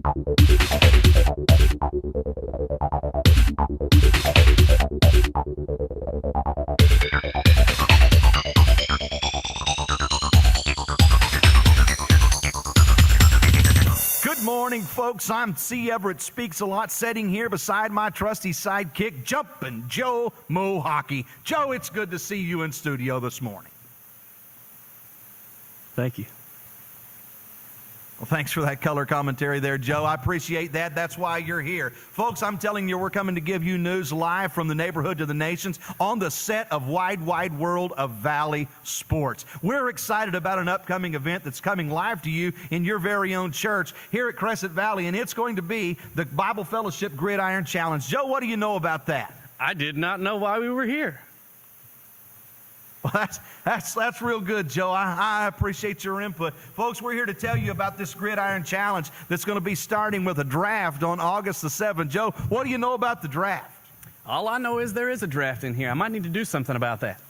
Good morning, folks. I'm C. Everett Speaks a Lot, sitting here beside my trusty sidekick, Jumpin' Joe Mo Hockey. Joe, it's good to see you in studio this morning. Thank you. Well, thanks for that color commentary there, Joe. I appreciate that. That's why you're here. Folks, I'm telling you, we're coming to give you news live from the neighborhood to the nations on the set of Wide World of Valley Sports. We're excited about an upcoming event that's coming live to you in your very own church here at Crescent Valley, and it's going to be the Bible Fellowship Gridiron Challenge. Joe, what do you know about that? I did not know why we were here. Well, that's real good, Joe. I appreciate your input. Folks, we're here to tell you about this Gridiron Challenge that's going to be starting with a draft on August the 7th. Joe, what do you know about the draft? All I know is there is a draft in here. I might need to do something about that.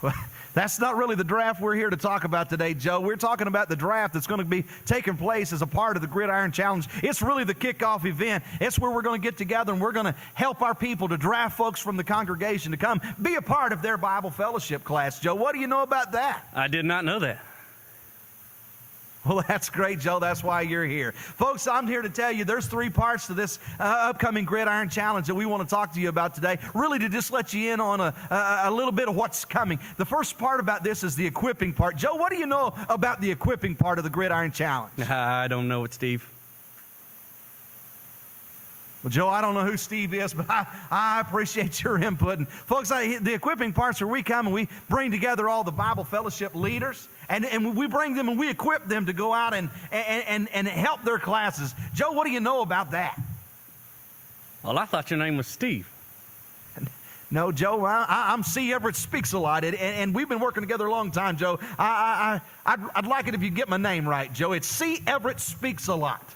Well, that's not really the draft we're here to talk about today, Joe. We're talking about the draft that's going to be taking place as a part of the Gridiron Challenge. It's really the kickoff event. It's where we're going to get together and we're going to help our people to draft folks from the congregation to come be a part of their Bible fellowship class. Joe, what do you know about that? I did not know that. Well, that's great, Joe. That's why you're here. Folks, I'm here to tell you there's three parts to this upcoming Gridiron Challenge that we want to talk to you about today, really to just let you in on a little bit of what's coming. The first part about this is the equipping part. Joe, what do you know about the equipping part of the Gridiron Challenge? I don't know it, Steve. Well, Joe, I don't know who Steve is, but I appreciate your input. And folks, the equipping parts where we come and we bring together all the Bible fellowship leaders, and we bring them and we equip them to go out and help their classes. Joe, what do you know about that? Well, I thought your name was Steve. No, Joe, I'm C. Everett Speaks a Lot, and we've been working together a long time, Joe. I'd like it if you get my name right, Joe. It's C. Everett Speaks a Lot.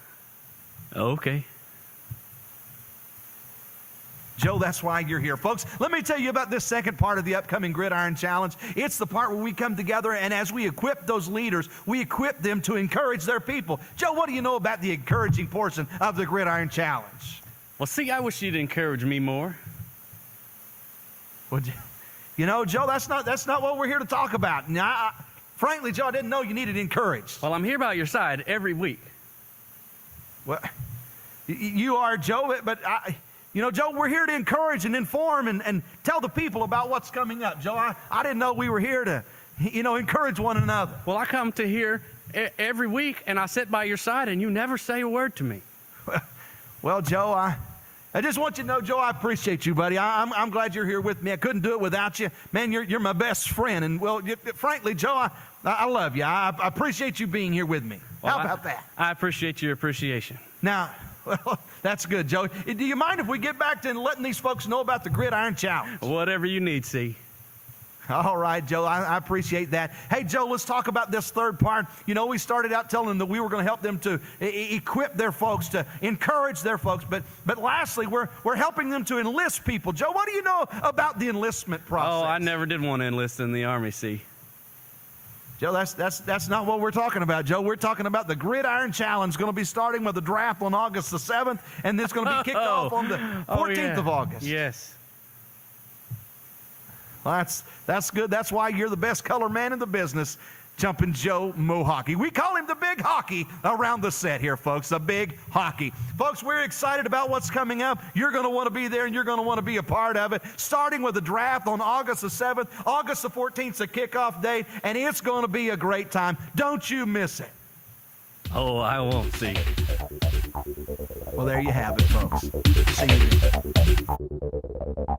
Okay. Joe, that's why you're here. Folks, let me tell you about this second part of the upcoming Gridiron Challenge. It's the part where we come together, and as we equip those leaders, we equip them to encourage their people. Joe, what do you know about the encouraging portion of the Gridiron Challenge? Well, see, I wish you'd encourage me more. Well, you know, Joe, that's not what we're here to talk about. Now, frankly, Joe, I didn't know you needed encouraged. Well, I'm here by your side every week. Well, you are, Joe, but you know, Joe, we're here to encourage and inform and tell the people about what's coming up. Joe, I didn't know we were here to, you know, encourage one another. Well, I come to here every week, and I sit by your side, and you never say a word to me. Well, Joe, I just want you to know, Joe, I appreciate you, buddy. I'm glad you're here with me. I couldn't do it without you. Man, you're my best friend. And, well, frankly, Joe, I love you. I appreciate you being here with me. Well, How about that? I appreciate your appreciation. Now, well, that's good, Joe. Do you mind if we get back to letting these folks know about the Gridiron Challenge? Whatever you need, see. All right, Joe, I appreciate that. Hey, Joe, let's talk about this third part. You know, we started out telling them that we were going to help them to equip their folks, to encourage their folks. But lastly, we're helping them to enlist people. Joe, what do you know about the enlistment process? Oh, I never did want to enlist in the Army, see. Joe, that's not what we're talking about, Joe. We're talking about the Gridiron Challenge. Going to be starting with the draft on August the 7th, and it's going to be kicked off on the 14th of August. Yes. Well, that's good. That's why you're the best color man in the business, Jumpin' Joe Mo Hockey. We call him the Big Hockey around the set here, folks, the Big Hockey. Folks, we're excited about what's coming up. You're going to want to be there, and you're going to want to be a part of it, starting with the draft on August the 7th. August the 14th is the kickoff date, and it's going to be a great time. Don't you miss it. Oh, I won't, see. Well, there you have it, folks. See you then.